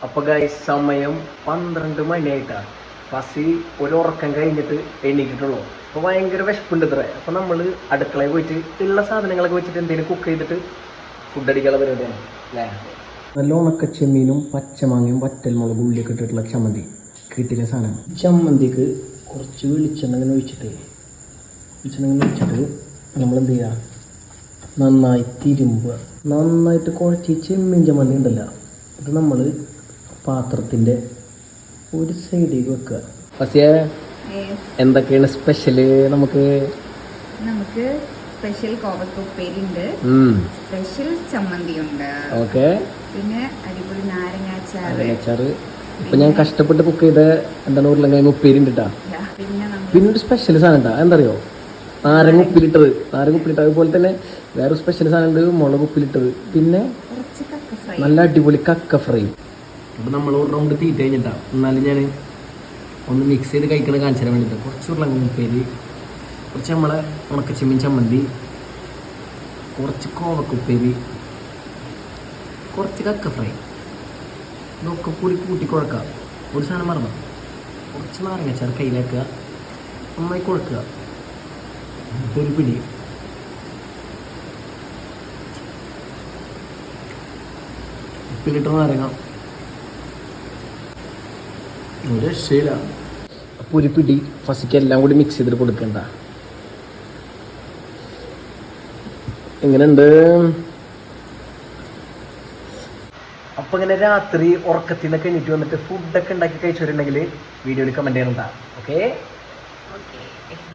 അപ്പൊ ഗൈസ് സമയം 12 മണിയായിട്ടാണ്. ഫസി ഒരു ഉറക്കം കഴിഞ്ഞിട്ട് എണീറ്റിട്ടുള്ളൂ. അപ്പൊ ഭയങ്കര വിശപ്പുണ്ട് ഇത്ര. അപ്പൊ നമ്മള് അടുക്കളയിൽ പോയിട്ട് ഉള്ള സാധനങ്ങളൊക്കെ വെച്ചിട്ട് എന്തെങ്കിലും കുക്ക് ചെയ്തിട്ട് ഫുഡ് അടിക്കാനുള്ള പരിപാടിയാണ് അല്ലേ. നല്ല ഉണക്ക ചെമ്മീനും പച്ചമാങ്ങയും വറ്റൽമുളകും ഉള്ളിയൊക്കെ ഇട്ടിട്ടുള്ള ചമ്മന്തി കിട്ടിയ സാധനം. ചമ്മന്തിക്ക് കുറച്ച് വെളിച്ചെണ്ണ ഒഴിച്ചിട്ട് നമ്മൾ എന്ത് ചെയ്യുക, നന്നായി തിരുമ്പുക. നന്നായിട്ട് കുഴച്ച് ചെമ്മീൻ ചമ്മന്തി ഉണ്ടല്ലോ, ഇത് നമ്മൾ പാത്രത്തിൻ്റെ ഒരു സൈഡിലേക്ക് വെക്കുക. പക്ഷേ എന്തൊക്കെയാണ് സ്പെഷ്യല്? നമുക്ക് സ്പെഷ്യൽ കോവക്ക ഉപ്പേരി ഉണ്ട്, സ്പെഷ്യൽ ചമ്മന്തി ഉണ്ട്, ഓക്കെ, പിന്നെ അടിപൊളി നാരങ്ങാച്ചാറ്. ഇപ്പൊ ഞാൻ കഷ്ടപ്പെട്ട് കുക്ക് ചെയ്ത എന്താണ് ഉരുളങ്കിഴങ്ങ് ഉപ്പേരി ഉണ്ട് കേട്ടാ. പിന്നെ ഒരു സ്പെഷ്യൽ സാധനം ഉണ്ടാ, എന്താ അറിയോ, നാരങ്ങ ഉപ്പിലിട്ടത്. അതുപോലെ തന്നെ വേറെ സ്പെഷ്യൽ സാധനം ഉണ്ട്, മുളക് ഉപ്പിലിട്ടത്. പിന്നെ നല്ല അടിപൊളി കക്ക ഫ്രൈ. അപ്പൊ നമ്മൾ ഒരു റൗണ്ട് തീറ്റ കഴിഞ്ഞിട്ടാ. എന്നാലും ഞാൻ ഒന്ന് മിക്സ് ചെയ്ത് കഴിക്കണ കാണിച്ചു തരാൻ വേണ്ടിയിട്ട് കുറച്ച് ഉരുളങ്കിഴങ്ങ് ഉപ്പേരി, കുറച്ച് നമ്മളെ ഉണക്കച്ചെമ്മീൻ ചമ്മന്തി, കുറച്ച് കോവക്ക ഉപ്പേരി, കുറച്ച് കക്ക ഫ്രൈ. ഇതൊക്കെ കൂടി കൂട്ടി കുഴക്കുക. ഒരു സാധനം മറന്നു, കുറച്ച് നാരങ്ങച്ചാർ കയ്യിലാക്കുക, നന്നായി കുഴക്കുക. ഒരു പിടി ഉപ്പിലിട്ട നാരങ്ങ, ഒരു രക്ഷയില്ല. അപ്പോൾ ഒരു പിടി ഫസിക്ക് എല്ലാം കൂടി മിക്സ് ചെയ്തിട്ട് കൊടുക്കണ്ട. എങ്ങനെയുണ്ട്? അപ്പോൾ ഇങ്ങനെ രാത്രി ഉറക്കത്തിൽ നിന്നൊക്കെ എണീറ്റ് വന്നിട്ട് ഫുഡൊക്കെ ഉണ്ടാക്കി കഴിച്ചിട്ടുണ്ടെങ്കിൽ വീഡിയോയിൽ കമൻറ്റ് ചെയ്യണ്ട. ഓക്കെ.